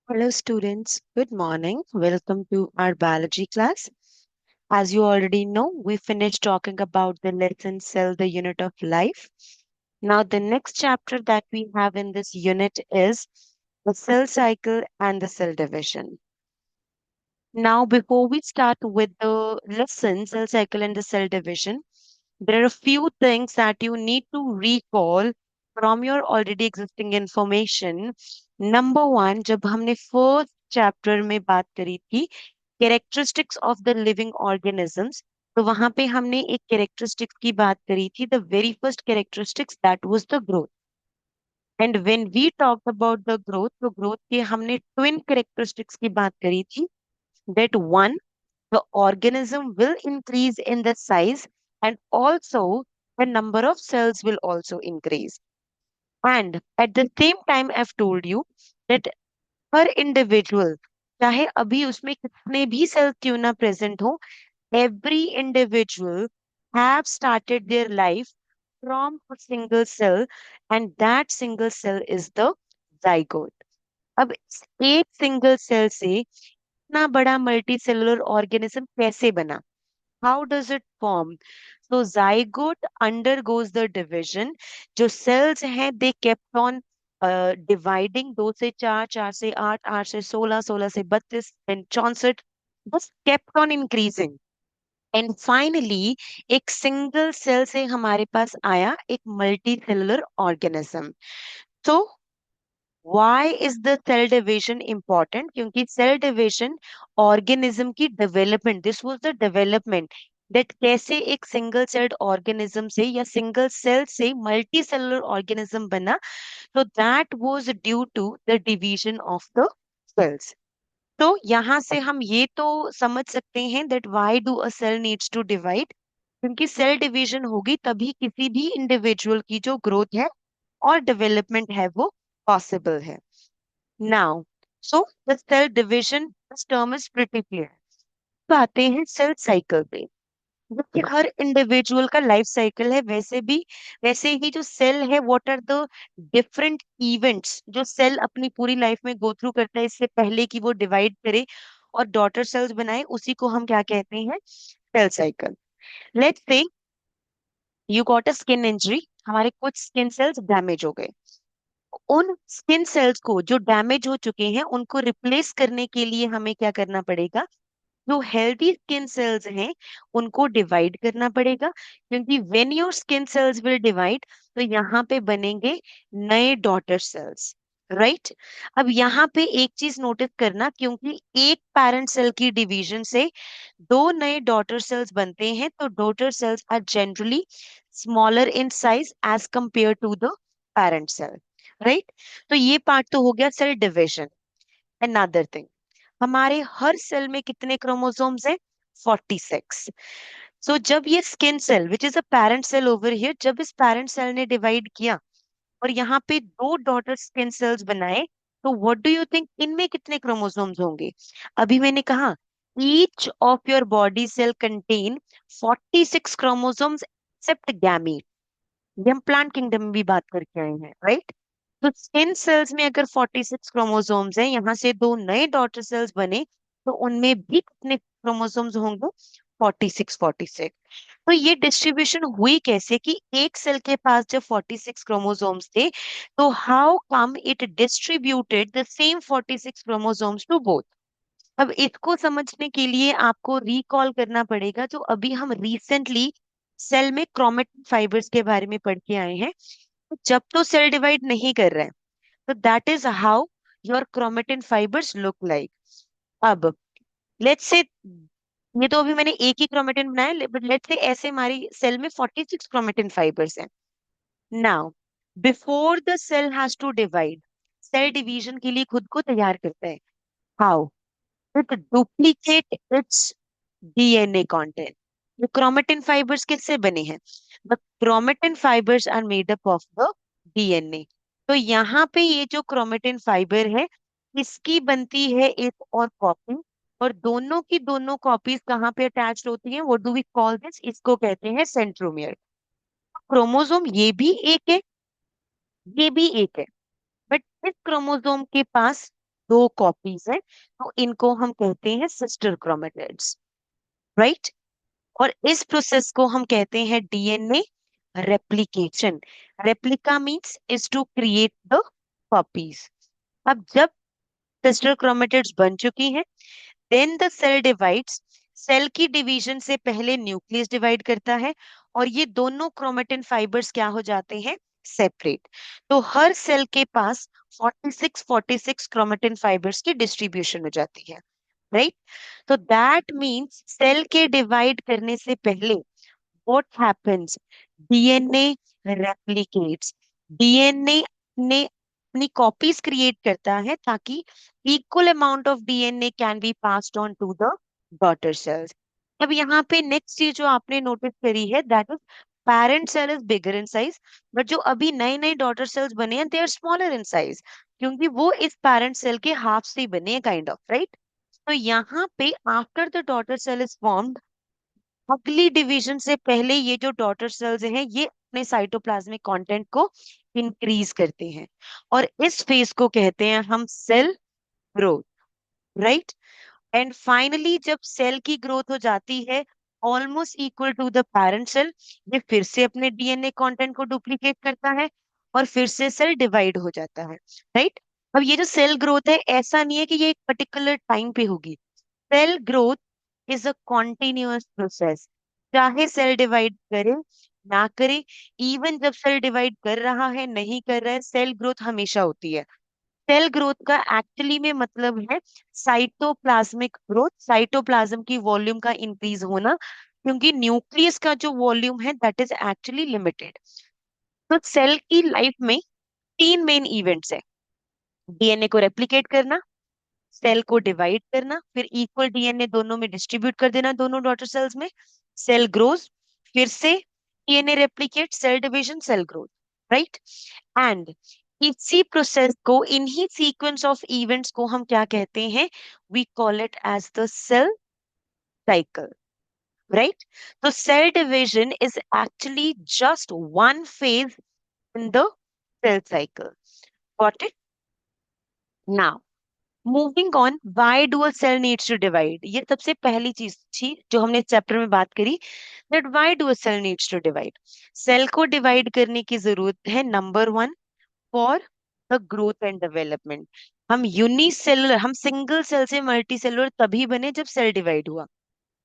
Hello, students. Good morning. Welcome to our biology class. As you already know, we finished talking about the lesson Cell, the Unit of Life. Now, the next chapter that we have in this unit is the cell cycle and the cell division. Now, before we start with the lesson, cell cycle and the cell division, there are a few things that you need to recall from your already existing information. Number one, जब हमने first chapter में बात करी थी characteristics of the living organisms, तो वहां पे हमने एक कैरेक्टरिस्टिक्स की बात करी थी, the very first characteristics that was the growth. And when we talk about the growth, तो ग्रोथ के हमने ट्विन कैरेक्टरिस्टिक्स की बात करी थी. That one, the organism will increase in the size, and also the number of cells will also increase. And at the same time, I've told you that per individual, चाहे अभी उसमें कितने भी cells क्यों ना present हो, every individual have started their life from a single cell, and that single cell is the zygote. अब इस एक सिंगल सेल से इतना बड़ा मल्टी सेलुलर ऑर्गेनिज्म कैसे बना? How does it form? So zygote undergoes the division. जो cells हैं they kept on dividing, 2 से 4, 4 से 8, 8 से 16, 16 से 32 and 64, just kept on increasing. And finally एक single cell से हमारे पास आया एक multi cellular organism. So why is the cell division important? क्योंकि cell division organism की development, this was the development, that कैसे एक single celled organism से या single cell से multi cellular organism बना. So that was due to the division of the cells. तो यहाँ से हम ये तो समझ सकते हैं that why do a cell needs to divide, क्योंकि सेल डिवीजन होगी तभी किसी भी इंडिविजुअल की जो ग्रोथ है और डेवलपमेंट है वो पॉसिबल है. Now, so the cell division, this term is pretty clear. तो आते हैं सेल साइकिल पे. जबकि हर इंडिविजुअल का लाइफ साइकिल है, वैसे ही जो सेल है, what are the different events जो सेल अपनी पूरी लाइफ में गो थ्रू करता है इससे पहले कि वो डिवाइड करे और डॉटर सेल्स बनाए, उसी को हम क्या कहते हैं? Cell cycle. Let's say you got a skin injury, हमारे कुछ स्किन सेल्स डैमेज हो गए. उन स्किन सेल्स को जो डैमेज हो चुके हैं उनको रिप्लेस करने के लिए हमें क्या करना पड़ेगा? जो हेल्दी स्किन सेल्स हैं उनको डिवाइड करना पड़ेगा, क्योंकि when your skin cells will divide, तो यहाँ पे बनेंगे नए डॉटर सेल्स. राइट. अब यहाँ पे एक चीज नोटिस करना, क्योंकि एक पेरेंट सेल की डिवीजन से दो नए डॉटर सेल्स बनते हैं, तो daughter cells are generally smaller in size as compare to the parent cell. Right. तो ये पार्ट तो हो गया सेल डिविजन. अनदर थिंग, हमारे हर सेल में कितने क्रोमोसोम्स हैं? 46. सो जब ये skin cell which is a parent cell over here, जब इस पेरेंट सेल ने डिवाइड किया और यहाँ पे दो डॉटर स्किन सेल्स बनाए, तो व्हाट डू यू थिंक इनमें कितने क्रोमोसोम्स होंगे? अभी मैंने कहा each of your body cell contain 46 chromosomes except gamete. ये हम प्लांट किंगडम में भी बात करके आए हैं, राइट? तो स्किन सेल्स में अगर 46 क्रोमोसोम्स हैं, यहाँ से दो नए डॉटर सेल्स बने, तो उनमें भी कितने क्रोमोसोम्स होंगे? 46, 46. तो ये डिस्ट्रीब्यूशन हुई कैसे कि एक सेल के पास जब 46 क्रोमोसोम्स थे, तो how come it distributed the same 46 chromosomes to both? अब इसको समझने के लिए आपको रिकॉल करना पड़ेगा जो अभी हम रिसेंटली सेल में क्रोमेटिन फाइबर्स के बारे में पढ़ के आए हैं. जब तो सेल डिवाइड नहीं कर रहा है, तो that is how your chromatin fibres look like. अब लेट्स से ये तो अभी मैंने एक ही क्रोमेटिन बनाया, बट लेट्स से ऐसे हमारी सेल में 46 क्रोमेटिन फाइबर्स हैं. Now before the cell has to divide, cell division के लिए खुद को तैयार करता है. How? It duplicate its DNA content. the chromatin fibers किससे बने हैं? The chromatin fibers are made up of the DNA. तो यहाँ पे ये जो chromatin fiber है, इसकी बनती है एक और कॉपी, और दोनों की दोनों कॉपीज कहाँ पे अटैच्ड होती हैं? What do we call this? इसको कहते हैं सेंट्रोमियर. क्रोमोसोम ये भी एक है, ये भी एक है, बट इस क्रोमोसोम के पास दो कॉपीज हैं, तो इनको हम कहते हैं सिस्टर क्रोमेटिड्स, राइट। और इस प्रोसेस को हम कहते हैं DNA replication. Replica means is to create the copies. अब जब सिस्टर क्रोमेटिड्स बन चुकी हैं, then the cell divides. Cell की डिवीजन से पहले न्यूक्लियस डिवाइड करता है, और ये दोनों क्रोमेटिन फाइबर्स क्या हो जाते हैं, सेपरेट। तो हर सेल के पास 46 क्रोमेटिन फाइबर्स की डिस्ट्रीब्यूशन हो जाती है, राइट। तो दैट मीन्स सेल के डिवाइड करने से पहले what happens, DNA replicates. DNA ने अपनी कॉपीज क्रिएट करता है ताकि equal amount of DNA can be passed on to the daughter cells. अब यहाँ पे नेक्स्ट चीज जो आपने नोटिस करी है, that is parent cell is bigger in size, but जो अभी नए नए डॉटर सेल्स बने हैं, they are smaller in size, क्योंकि वो इस पेरेंट सेल के हाफ से ही बने हैं, काइंड ऑफ, राइट। तो यहाँ पे after the daughter cell is formed, अगली डिवीजन से पहले ये जो डॉटर सेल्स हैं, ये अपने साइटोप्लाज्मिक कंटेंट को इंक्रीज करते हैं, और इस फेज को कहते हैं हम cell growth, right. And finally जब सेल की ग्रोथ हो जाती है almost equal to the parent cell, ये फिर से अपने डीएनए कंटेंट को डुप्लीकेट करता है, और फिर से सेल डिवाइड हो जाता है, राइट। अब ये जो सेल ग्रोथ है, ऐसा नहीं है कि ये एक पर्टिकुलर टाइम पे होगी। Cell growth is a continuous process, चाहे सेल डिवाइड करे ना करे। इवन जब सेल डिवाइड कर रहा है नहीं कर रहा है, सेल ग्रोथ हमेशा होती है। सेल ग्रोथ का एक्चुअली में मतलब है साइटोप्लाज्मिक ग्रोथ, साइटोप्लाज्म की वॉल्यूम का इंक्रीज होना, क्योंकि न्यूक्लियस का जो वॉल्यूम है दैट इज एक्चुअली लिमिटेड। तो सेल की लाइफ में तीन मेन इवेंट्स है: डीएनए को रेप्लिकेट करना, सेल को डिवाइड करना, फिर इक्वल डीएनए दोनों में डिस्ट्रीब्यूट कर देना, दोनों डॉटर सेल्स में। सेल ग्रोज, फिर से DNA replicate, cell division, cell growth, right. And इसी प्रोसेस को, इन्हीं सीक्वेंस ऑफ इवेंट्स को हम क्या कहते हैं, we call it as the cell cycle, right. तो cell division is actually just one phase in the cell cycle. Got it? Now moving on, why do a cell needs to divide, ये सबसे पहली चीज थी जो हमने इस chapter में बात करी, that why do a cell needs to divide. Cell को डिवाइड करने की जरूरत है, number one, for the growth and development. हम यूनिसेलुलर, हम सिंगल सेल से मल्टी सेलुलर तभी बने जब सेल डिवाइड हुआ।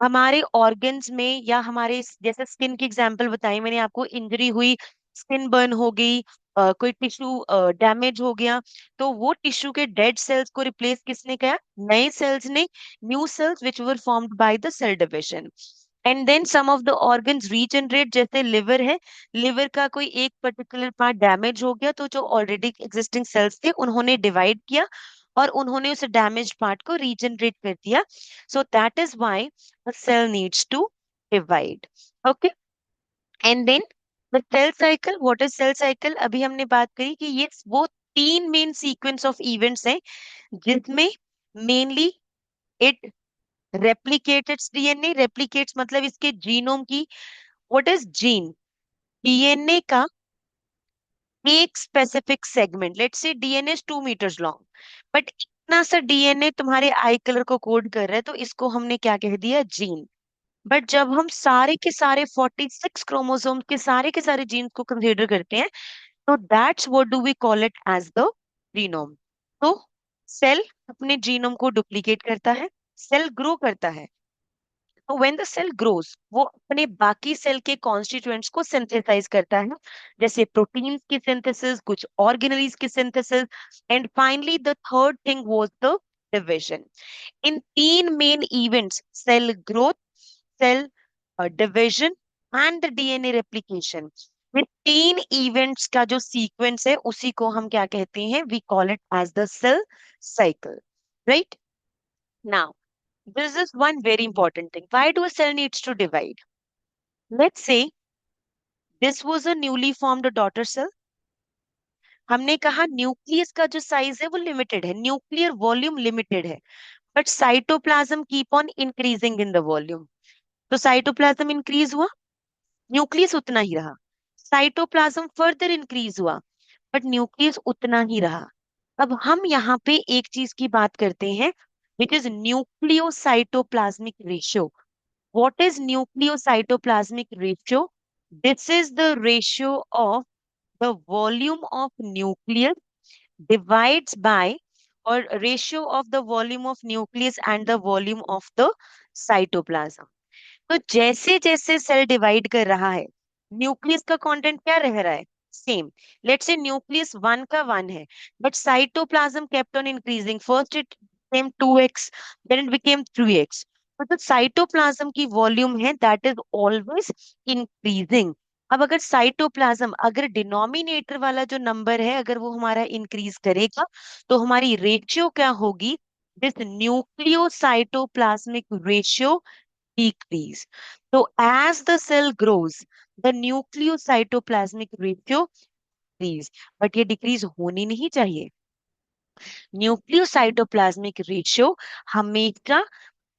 हमारे ऑर्गन्स में, या हमारे जैसे स्किन की एग्जांपल बताई मैंने आपको, इंजरी हुई, स्किन बर्न हो गई, कोई टिश्यू डैमेज हो गया, तो वो टिश्यू के डेड सेल्स को रिप्लेस किसने किया, नए सेल्स ने, new cells which were formed by the cell division. And then some of the organs regenerate, जैसे लिवर है, लिवर का कोई एक पर्टिकुलर पार्ट डैमेज हो गया, तो जो ऑलरेडी एग्जिस्टिंग सेल्स थे उन्होंने डिवाइड किया, और उन्होंने उस डैमेज पार्ट को रीजनरेट कर दिया। So that is why a cell needs to divide. Okay. And then the cell cycle, what is cell cycle, अभी हमने बात करी कि ये वो तीन मेन सीक्वेंस ऑफ इवेंट्स हैं जिसमें mainly it replicates DNA, replicates मतलब इसके जीनोम की, व्हाट इज जीन, डीएनए का एक specific segment, let's say DNA 2 metres long, but इतना सा डीएनए तुम्हारे आई कलर को कोड कर रहा है, तो इसको हमने क्या कह दिया, जीन। बट जब हम सारे के सारे 46 क्रोमोसोम के सारे जीन्स को कंसीडर करते हैं, तो that's what do we call it as the genome. तो सेल अपने जीनोम को डुप्लीकेट करता है, सेल ग्रो करता है, तो व्हेन द सेल ग्रोस वो अपने बाकी सेल के कॉन्स्टिट्यूएंट्स को सिंथेसाइज करता है, जैसे प्रोटीन्स की सिंथेसिस, कुछ ऑर्गेनेल्स की synthesis, and finally the third thing was the division. इन तीन main events, cell growth, cell division and the DNA replication, ये तीन इवेंट्स का जो सीक्वेंस है उसी को हम क्या कहते हैं, we call it as the cell cycle, right. Now this is one very important thing, why do a cell needs to divide? Let's say this was a newly formed daughter cell। हमने कहा nucleus का जो size है वो limited है, nuclear volume limited है, but cytoplasm keep on increasing in the volume. तो cytoplasm increase हुआ, न्यूक्लियस उतना ही रहा। साइटोप्लाज्म फर्दर इंक्रीज हुआ, बट न्यूक्लियस उतना ही रहा। अब हम यहाँ पे एक चीज की बात करते हैं, which is nucleocytoplasmic ratio. What is nucleocytoplasmic ratio? This is the ratio of the volume of nucleus divides by, or ratio of the volume of nucleus and the volume of the cytoplasm. तो जैसे जैसे cell divide कर रहा है, nucleus का content क्या रह रहा है? Same. Let's say nucleus one का वन है, but cytoplasm kept on increasing. First it became 2x, then it became 3x. तो जो साइटोप्लाज्म की वॉल्यूम है दैट इज ऑलवेज इंक्रीजिंग. अब अगर साइटोप्लाज्म, अगर डिनोमिनेटर वाला जो नंबर है अगर वो हमारा इंक्रीज करेगा, तो हमारी रेशियो क्या होगी? This nucleocytoplasmic ratio decrease. So as the cell grows, the nucleocytoplasmic ratio decrease. But ये decrease होनी नहीं चाहिए. न्यूक्लियोसाइटोप्लाज्मिक रेशियो हमेशा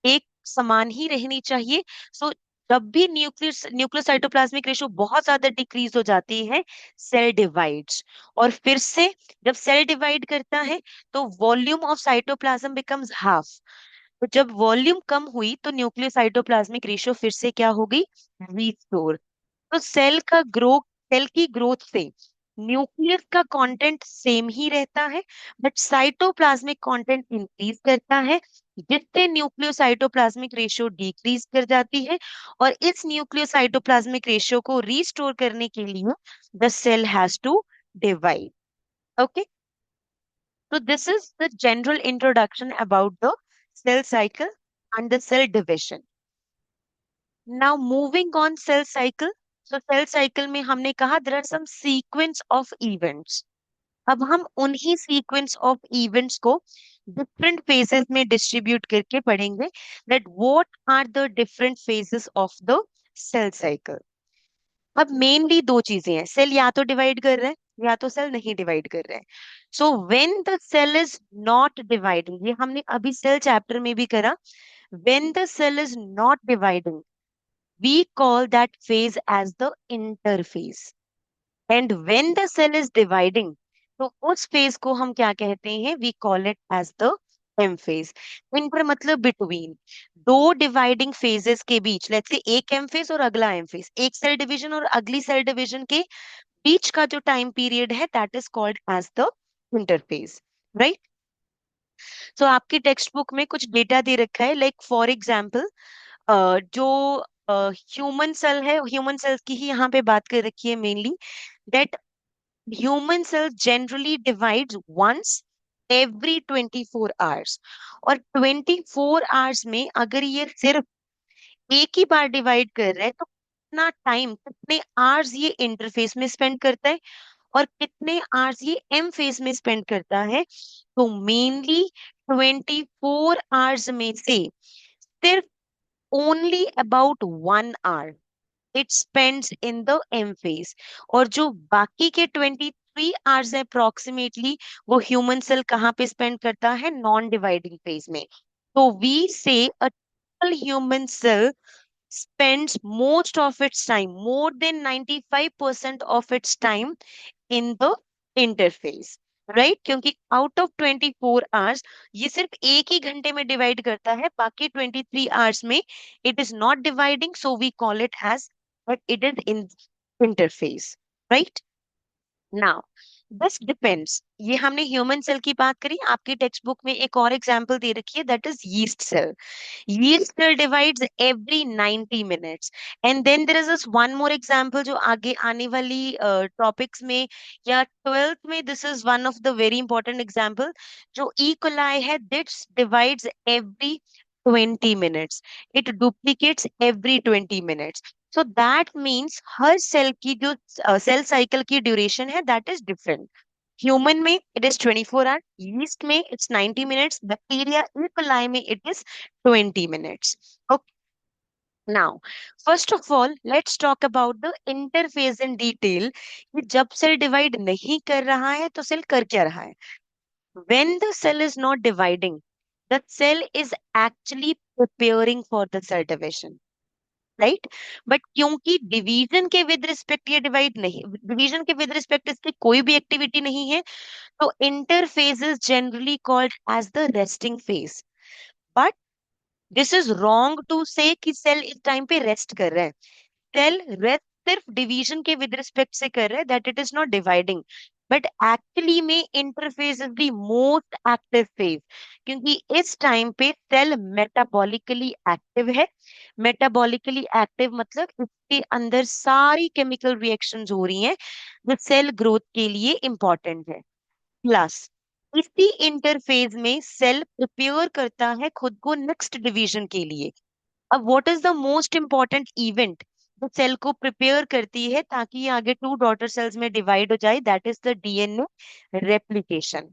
एक समान ही रहनी चाहिए. सो जब भी न्यूक्लियोसाइटोप्लाज्मिक रेशियो बहुत ज्यादा डिक्रीज हो जाती है, सेल डिवाइड्स. और फिर से जब सेल डिवाइड करता है, तो volume of cytoplasm becomes half. तो जब वॉल्यूम कम हुई तो न्यूक्लियोसाइटोप्लाज्मिक रेशियो फिर से क्या हो गई? रीस्टोर. तो सेल की ग्रोथ से न्यूक्लियस का कंटेंट सेम ही रहता है, बट साइटोप्लाज्मिक कंटेंट इंक्रीज करता है, जिससे न्यूक्लियोसाइटोप्लाज्मिक रेशियो डिक्रीज कर जाती है. और इस न्यूक्लियोसाइटोप्लाज्मिक रेशियो को रीस्टोर करने के लिए the cell has to divide. Okay. So this is the general introduction about the cell cycle and the cell division. Now moving on cell cycle. So cell cycle में हमने कहा there are some sequence of events. अब हम उन्हीं sequence of events को different phases में distribute करके पढ़ेंगे that what are the different phases of the cell cycle. अब मेनली दो चीजें हैं, सेल या तो डिवाइड कर रहा है या तो सेल नहीं डिवाइड कर रहा है. So when the cell is not dividing, ये हमने अभी सेल चैप्टर में भी करा. When the cell is not dividing, we call that phase as the interphase. And when the cell is dividing, तो उस फेज को हम क्या कहते हैं? We call it as the M phase. Inter मतलब बिटवीन दो डिवाइडिंग फेजेस के बीच, लेट्स से एक एम फेज और अगला एम फेज, एक सेल डिवीजन और अगली सेल डिवीजन के बीच का जो टाइम पीरियड है that is called as the interphase. Right. तो आपकी टेक्स्ट बुक में कुछ डेटा दे रखा है, लाइक फॉर एग्जाम्पल जो ह्यूमन सेल है, ह्यूमन सेल्स की ही यहाँ पे बात कर रखी है mainly, that human cell generally divides once every 24 hours. और 24 आवर्स में अगर ये सिर्फ एक ही बार डिवाइड कर रहा है, तो कितना टाइम, कितने आवर्स ये इंटरफेस में स्पेंड करता है और कितने आवर्स ये एम फेज में स्पेंड करता है? तो मेनली 24 आवर्स में से सिर्फ only about 1 hour it spends in the M phase. और जो बाकी के 23 आवर्स है अप्रोक्सीमेटली, वो ह्यूमन सेल कहाँ पे स्पेंड करता है? नॉन डिवाइडिंग फेज में. तो we say a human cell spends most of its time, more than 95% of its time in the interface. Right. क्योंकि आउट ऑफ 24 आवर्स ये सिर्फ एक ही घंटे में डिवाइड करता है, बाकी 23 आवर्स में it is not dividing, so we call it as but it is in interphase. Right. Now this depends. ये हमने ह्यूमन सेल की बात करी. आपकी टेक्स्ट बुक में एक और एग्जांपल दे रखी है, that is yeast cell. Yeast cell divides every 90 minutes. And then there is this one more example जो आगे आने वाली टॉपिक्स में या 12th में, this is one of the very important example. जो E. coli है, this divides every 20 minutes. It duplicates every 20 minutes. So that means हर सेल की जो सेल साइकिल की ड्यूरेशन है दैट इज डिफरेंट. ह्यूमन में इट इज 24 आवर, यीस्ट में it's 90 minutes, bacteria E coli में it is 20 minutes. Okay. Now, first of all, let's talk about the interphase in detail. कि जब cell divide नहीं कर रहा है तो सेल कर क्या रहा है? When the cell is not dividing, the cell is actually preparing for the cell division. Right. But क्योंकि डिवीजन के विद रिस्पेक्ट ये डिवाइड नहीं, डिवीजन के विद रिस्पेक्ट इसकी कोई भी एक्टिविटी नहीं है, तो interphase is generally called as the resting phase. But this is wrong to say कि सेल इस टाइम पे रेस्ट कर रहा है। सेल रेस्ट सिर्फ डिवीजन के विद रिस्पेक्ट से कर रहा है, that it is not dividing. But actually में interphase is the most active phase, क्योंकि इस टाइम पे सेल मेटाबॉलिकली एक्टिव है। मेटाबॉलिकली एक्टिव मतलब इसके अंदर सारी केमिकल रिएक्शंस हो रही हैं जो सेल ग्रोथ के लिए इंपॉर्टेंट है। प्लस इसी इंटरफेज में सेल प्रिपेयर करता है खुद को नेक्स्ट डिवीजन के लिए। अब what is the most important event जो सेल को प्रिपेयर करती है ताकि ये आगे टू डॉटर सेल्स में डिवाइड हो जाए, that is the DNA replication.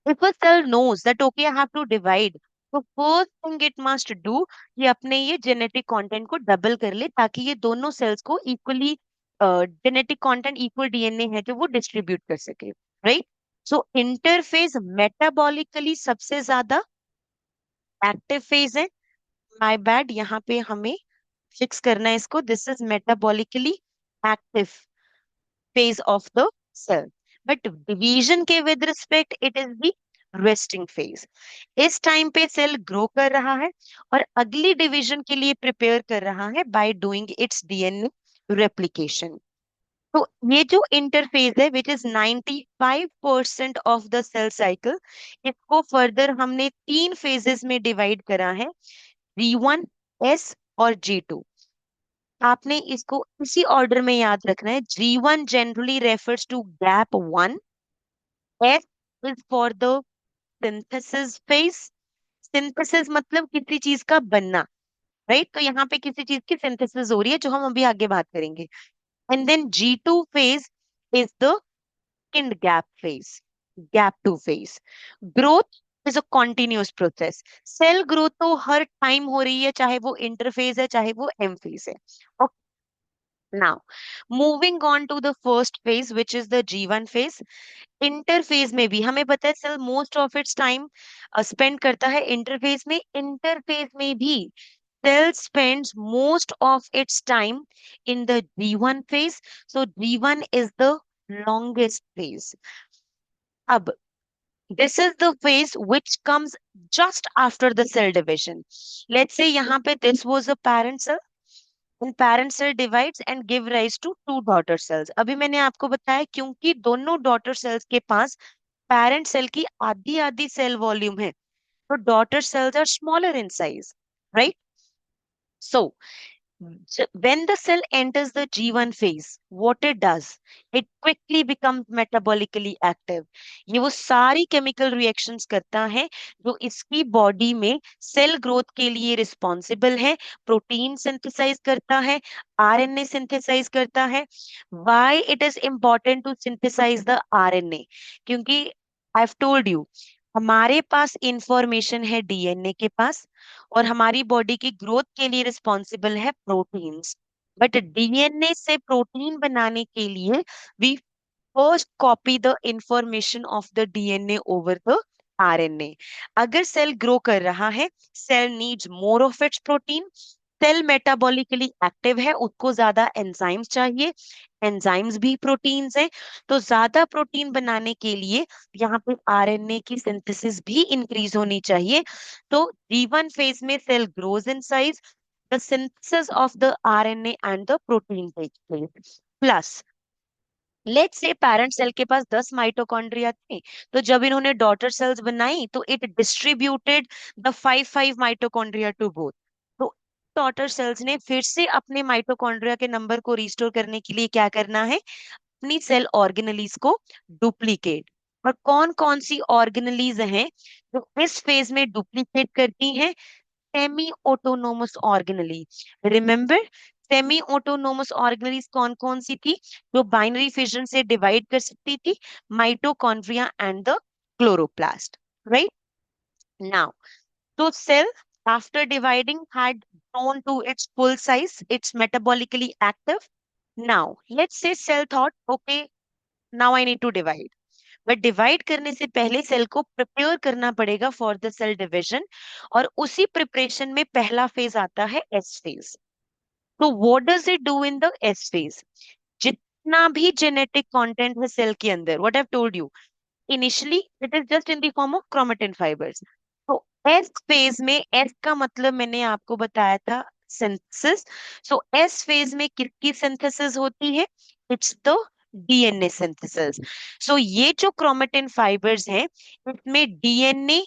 If a cell knows that okay I have to divide, तो first thing it must do, ये अपने ये जेनेटिक कंटेंट को डबल कर ले ताकि ये दोनों सेल्स को equally genetic content equal DNA है जो वो डिस्ट्रीब्यूट कर सके, राइट। सो इंटरफेज मेटाबॉलिकली सबसे ज्यादा एक्टिव फेज है। माय बैड, यहाँ पे हमें फिक्स करना है इसको, this is metabolically active phase of the cell. But division के with respect it is the resting phase. इस टाइम पे सेल ग्रो कर रहा है और अगली डिवीजन के लिए प्रिपेयर कर रहा है by doing its DNA replication. तो ये जो इंटरफेज है which is 95% of the cell cycle, इसको फर्दर हमने तीन फेजेस में डिवाइड करा है, G1, S और G2। आपने इसको इसी ऑर्डर में याद रखना है। G1 generally refers to gap one, S is for the synthesis phase. Synthesis मतलब किसी चीज का बनना, राइट। तो यहाँ पे किसी चीज की सिंथेसिस हो रही है जो हम अभी आगे बात करेंगे। And then G2 phase is the second gap phase, gap two phase. Growth is a continuous process. Cell growth तो हर टाइम हो रही है, चाहे वो इंटरफेज है चाहे वो एम फेज है। Now, moving on to the first phase, which is the G1 phase. Interphase में भी हमें पता है cell most of its time spend करता है इंटरफेज में। इंटरफेज में भी cell spends most of its time in the G1 phase. So G1 is the longest phase. अब this is the phase which comes just after the cell division. Let's say यहाँ पे this was a parent cell and parent cell divides and give rise to two daughter cells. अभी मैंने आपको बताया क्योंकि दोनों daughter cells के पास parent cell की आधी आधी cell volume है, तो daughter cells are smaller in size, right? So when the cell enters the G1 phase, what it does, it quickly becomes metabolically active. ये वो सारी chemical reactions करता है जो इसकी बॉडी में सेल ग्रोथ के लिए रिस्पॉन्सिबल है। प्रोटीन सिंथेसाइज करता है, आरएनए सिंथेसाइज करता है। Why it is important to synthesize the RNA? क्योंकि I've told you, हमारे पास इंफॉर्मेशन है डीएनए के पास, और हमारी बॉडी की ग्रोथ के लिए रिस्पॉन्सिबल है प्रोटीन्स। बट डीएनए से प्रोटीन बनाने के लिए we first copy the information of the DNA over the RNA. अगर सेल ग्रो कर रहा है, cell needs more of its protein. Cell metabolically active है, उसको ज्यादा एंजाइम्स चाहिए, एंजाइम्स भी प्रोटीन्स हैं। तो ज्यादा प्रोटीन बनाने के लिए यहाँ पे आरएनए की सिंथेसिस भी इंक्रीज होनी चाहिए। तो G1 फेज में cell grows in size, the synthesis of the RNA and the protein takes place. Plus let's say parent cell के पास 10 माइटोकॉन्ड्रिया थे, तो जब इन्होंने डॉटर सेल्स बनाई तो it distributed the 5 mitochondria to both. तो डॉटर सेल्स ने फिर से अपने माइटोकॉन्ड्रिया के नंबर को रिस्टोर करने के लिए क्या करना है, अपनी सेल ऑर्गेनलीज को डुप्लीकेट। और कौन कौन सी ऑर्गेनलीज हैं जो इस फेज में डुप्लीकेट करती हैं, semi autonomous organelle. Remember, semi autonomous organelles कौन कौन सी थी जो बाइनरी फिजन से डिवाइड कर सकती थी, mitochondria and the chloroplast, right. Now तो cell after dividing had grown to its full size, it's metabolically active. Now let's say cell thought, okay, now I need to divide. But divide करने से पहले cell को prepare करना पड़ेगा for the cell division, और उसी preparation में पहला फेज आता है एस फेज। तो what does it do in the S phase? जितना भी जेनेटिक कंटेंट है सेल के अंदर, what I told you, initially it is just in the form of chromatin fibres. तो एस फेज में, एस का मतलब मैंने आपको बताया था सिंथेसिस। सो एस फेज में किसकी सिंथेसिस होती है? It's the DNA synthesis. So ये जो क्रोमेटिन फाइबर्स है, इसमें डीएनए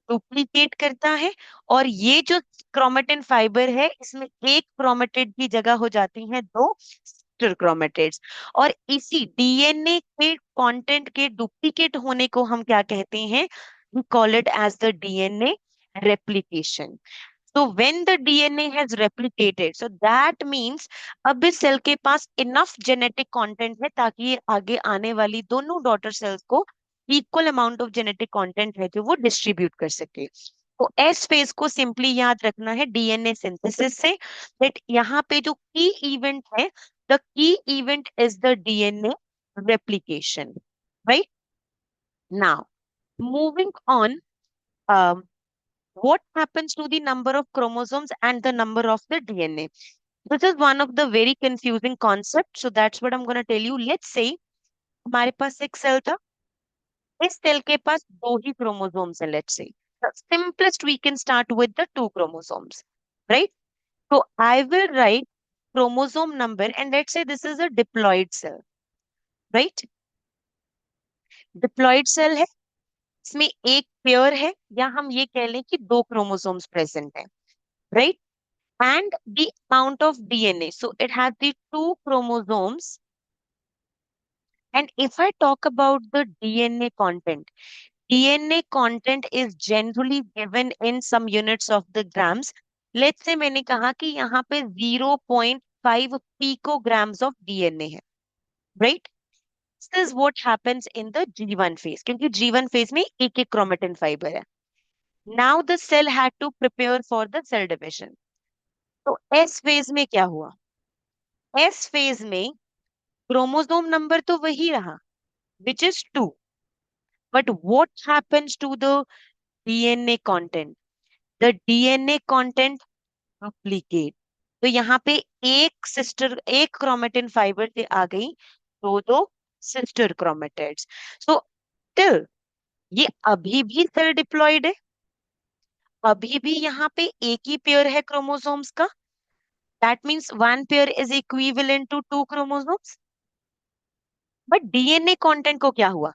डुप्लीकेट करता है, और ये जो क्रोमेटिन फाइबर है, इसमें एक क्रोमेटिड की जगह हो जाती है दो सिस्टर क्रोमेटिड्स। और इसी डीएनए के कंटेंट के डुप्लीकेट होने को हम क्या कहते हैं? We call it as the DNA replication. So when the DNA has replicated, so that means अब इस सेल के पास इनफ जेनेटिक कंटेंट है ताकि ये आगे आने वाली दोनों डॉटर सेल्स को equal amount of genetic content है जो वो डिस्ट्रीब्यूट कर सके। तो एस फेज को सिंपली याद रखना है डीएनए सिंथेसिस से, दैट यहाँ पे जो की इवेंट है, the key event is the DNA replication, right? Now moving on, what happens to the number of chromosomes and the number of the DNA? This is one of the very confusing concepts. So that's what I'm going to tell you. Let's say हमारे पास एक cell था, इस cell के पास दो ही chromosomes हैं, let's say. Simplest we can start with the two chromosomes, right? So I will write chromosome number, and let's say this is a diploid cell, right? Diploid cell है, इसमें एक pair है, या हम ये कह लें कि दो क्रोमोसोम्स प्रेजेंट है, right? And the amount of DNA. So it has the two chromosomes. And if I talk about the DNA content is generally given in some units of the grams. Let's say मैंने कहा कि यहाँ पे 0.5 picograms of DNA है, right? This is what happens in the G1 phase, क्योंकि G1 phase में एक एक chromatin fiber है. Now the cell had to prepare for the cell division. तो S phase में क्या हुआ? S phase में क्रोमोसोम नंबर तो वही रहा, which is 2. But what happens to the DNA content? The DNA content duplicate. तो यहाँ पे एक क्रोमेटिन फाइबर से आ गई दो दो सिस्टर क्रोमेटिड्स। सो टिल ये अभी भी सेल डिप्लॉयड है, अभी भी यहाँ पे एक ही पेयर है क्रोमोसोम्स का। That means one pair is equivalent to two chromosomes. But DNA content को क्या हुआ?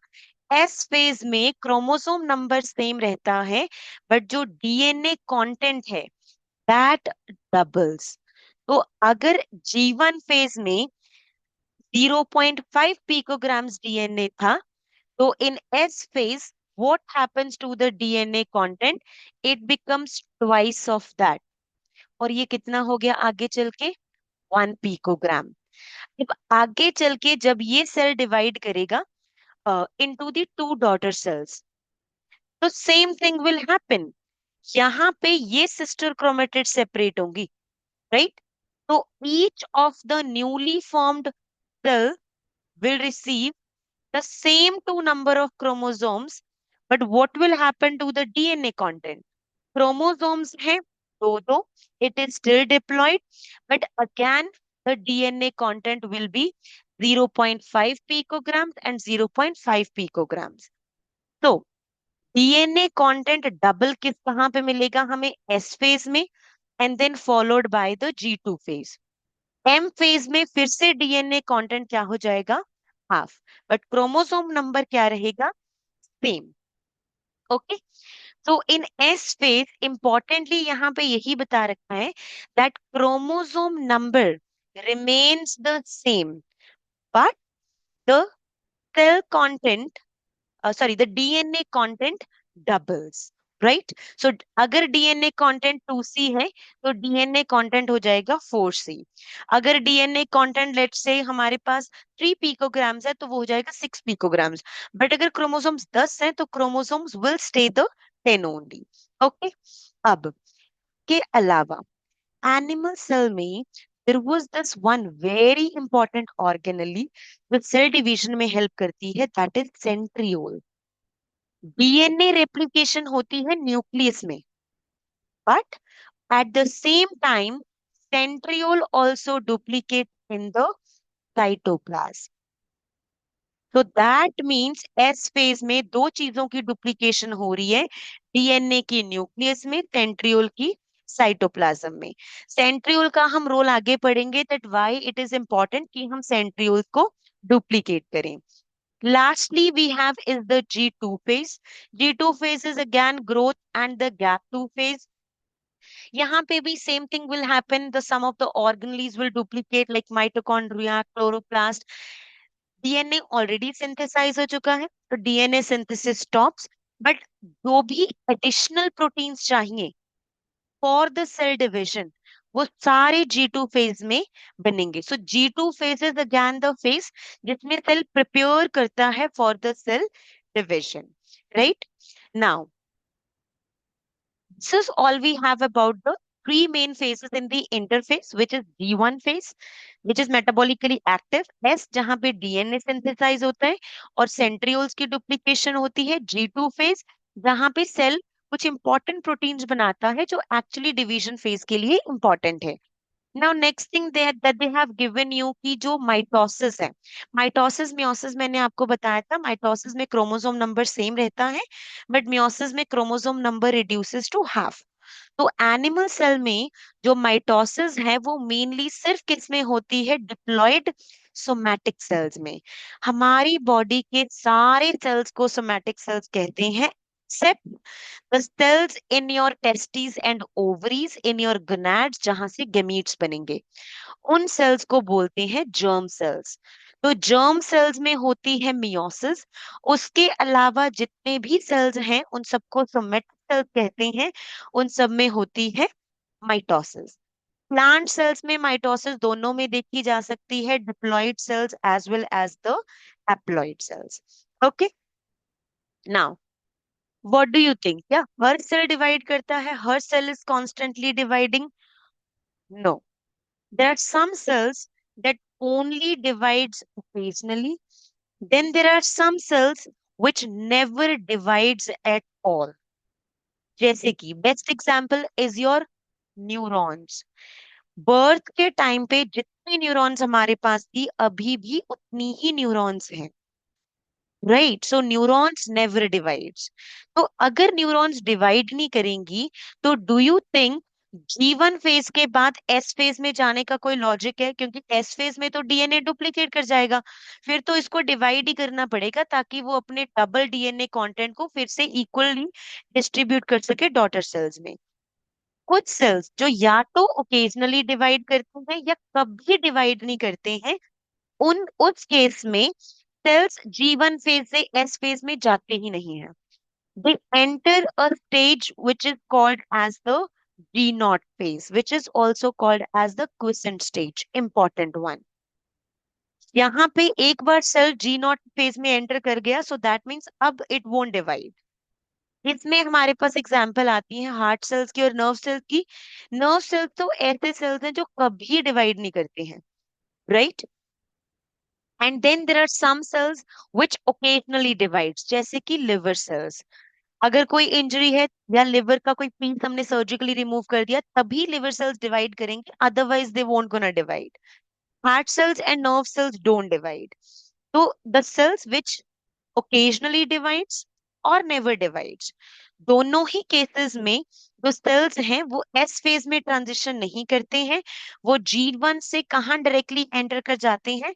एस फेज में क्रोमोसोम नंबर सेम रहता है, बट जो डीएनए कंटेंट है दैट डबल्स। तो अगर G1 फेज में 0.5 पिकोग्राम्स डीएनए था, तो in S phase what happens to the DNA content? It becomes twice of that. और ये कितना हो गया आगे चल के? 1 पिकोग्राम। अब आगे चल के जब ये सेल डिवाइड करेगा into the two daughter cells, तो सेम थिंग विल हैपन। यहाँ पे ये सिस्टर क्रोमेटिड सेपरेट होंगी, राइट? तो each of the newly formed cell will receive the same two number of chromosomes, but what will happen to the DNA content? Chromosomes है दो दो, it is still diploid, but again the DNA content will be 0.5 picograms and 0.5 picograms. So DNA content double किस कहाँ पे मिलेगा हमें? S phase में, and then followed by the G2 phase. M phase में फिर से डीएनए कंटेंट क्या हो जाएगा? हाफ, बट क्रोमोसोम नंबर क्या रहेगा? सेम। ओके, तो इन एस फेज इंपॉर्टेंटली यहाँ पे यही बता रखा है that chromosome number remains the same, but the cell content, sorry, the DNA content doubles, right? So अगर DNA content 2C है, तो DNA content हो जाएगा 4C। अगर DNA content let's say हमारे पास 3 picograms है, तो वो हो जाएगा 6 picograms। बट अगर क्रोमोसोम्स 10 है, तो chromosomes will stay the 10 only। Okay, अब के अलावा एनिमल सेल में there was this one very important organelle जो सेल डिवीजन में हेल्प करती है, that is centriole। DNA replication होती है न्यूक्लियस में, but at the same time centriole also duplicate in the cytoplasm. तो दैट मीन्स एस फेज में दो चीजों की डुप्लीकेशन हो रही है, डीएनए की न्यूक्लियस में, सेंट्रियोल की साइटोप्लाज्म में। सेंट्रियोल का हम रोल आगे पढ़ेंगे, that why it is important कि हम सेंट्रियोल को डुप्लीकेट करें। Lastly, we have is the G2 phase. G2 phase is again growth and the gap 2 phase. यहाँ पे भी same thing will happen. The sum of the organelles will duplicate like mitochondria, chloroplast. DNA already synthesize हो चुका है, तो DNA synthesis stops, but जो भी additional proteins चाहिए फॉर द सेल डिविजन वो सारे G2 फेज में बनेंगे। So G2 phase is again the phase जिसमें सेल प्रिपेयर करता है for the cell division, right? Now this is all we have about the three main phases in the interphase, which is G1 phase, which is metabolically active, S जहां पे DNA synthesise होता है और centrioles की duplication होती है, G2 phase जहां पे सेल कुछ इंपॉर्टेंट प्रोटीन्स बनाता है जो एक्चुअली डिवीजन फेज के लिए इंपॉर्टेंट है। Now next thing that they have given you की जो माइटोसिस है, माइटोसिस मियोसिस मैंने आपको बताया था, माइटोसिस में क्रोमोसोम नंबर सेम रहता है बट मियोसिस में chromosome number reduces to half. तो एनिमल सेल में जो माइटोसिस है वो मेनली सिर्फ किस में होती है, डिप्लॉयड सोमैटिक सेल्स में। हमारी बॉडी के सारे सेल्स को सोमैटिक सेल्स कहते हैं except the cells in your testes and ovaries in your gonads जहां से गेमीट्स बनेंगे, उन सेल्स को बोलते हैं जर्म सेल्स। तो जर्म सेल्स में होती है मियोसिस, उसके अलावा जितने भी सेल्स हैं उन सबको सोमेटिक सेल्स कहते हैं, उन सब में होती है माइटोसिस। प्लांट सेल्स में माइटोसिस दोनों में देखी जा सकती है, diploid cells as well as the haploid cells. Okay, now what do you think, क्या हर सेल डिवाइड करता है, हर cell is constantly dividing? No, there are some cells that only divides occasionally. Then there are some cells which never divides at all. जैसे कि best example is your neurons. Birth के time पे जितने neurons हमारे पास थी अभी भी उतनी ही न्यूरॉन्स हैं, राइट? सो न्यूरॉन्स नेवर डिवाइड्स। तो अगर न्यूरॉन्स डिवाइड नहीं करेंगी तो do you think G1 phase के बाद एस फेज में जाने का कोई लॉजिक है? क्योंकि एस फेज में तो डीएनए डुप्लीकेट कर जाएगा, फिर तो इसको डिवाइड ही करना पड़ेगा ताकि वो अपने डबल डीएनए कंटेंट को फिर से इक्वली डिस्ट्रीब्यूट कर सके डॉटर सेल्स में। कुछ सेल्स जो या तो ओकेजनली डिवाइड करते हैं या कभी डिवाइड नहीं करते हैं, उन उस केस में सेल्स G1 फेज से एस फेज में जाते ही नहीं है। They enter a stage which is called as the G0 phase, which is also called as the quiescent stage. Important one. यहाँ पे एक बार सेल G0 फेज में एंटर कर गया, सो दैट मीन्स अब इट वोंट डिवाइड। इसमें हमारे पास एग्जाम्पल आती है हार्ट सेल्स की और नर्व सेल्स की। नर्व सेल्स तो ऐसे सेल्स हैं जो कभी डिवाइड नहीं करते हैं, right? And then there are some cells which occasionally divides, जैसे कि लिवर सेल्स। अगर कोई इंजरी है या लिवर का कोई पीस हमने सर्जिकली रिमूव कर दिया तभी लिवर सेल्स डिवाइड करेंगे, otherwise they won't gonna divide. Heart cells and nerve cells don't divide. तो the cells which occasionally divides और नेवर डिवाइड्स, दोनों ही केसेस में जो सेल्स हैं वो एस फेज में ट्रांजिशन नहीं करते हैं, वो G1 से कहाँ डायरेक्टली एंटर कर जाते हैं,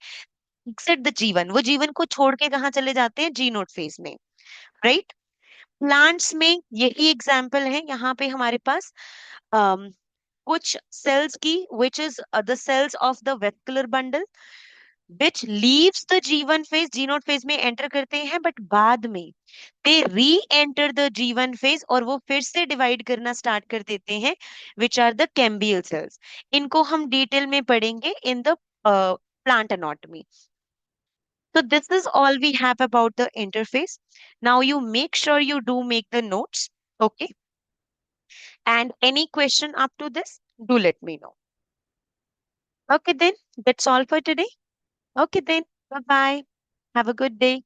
एक्सेप्ट द G1, वो G1 को छोड़ के कहाँ चले जाते हैं, G0 फेज में, राइट? प्लांट्स में यही एग्जाम्पल है, यहाँ पे हमारे पास अम, कुछ सेल्स की which is the cells of the vascular bundle which leaves the G1 phase, G0 phase में एंटर करते हैं बट बाद में दे री एंटर द G1 फेज और वो फिर से डिवाइड करना स्टार्ट कर देते हैं, which are the cambial cells. इनको हम डिटेल में पढ़ेंगे in the plant anatomy. So this is all we have about the interface. Now you make sure you do make the notes. Okay. And any question up to this, do let me know. Okay then, that's all for today. Okay then, bye bye. Have a good day.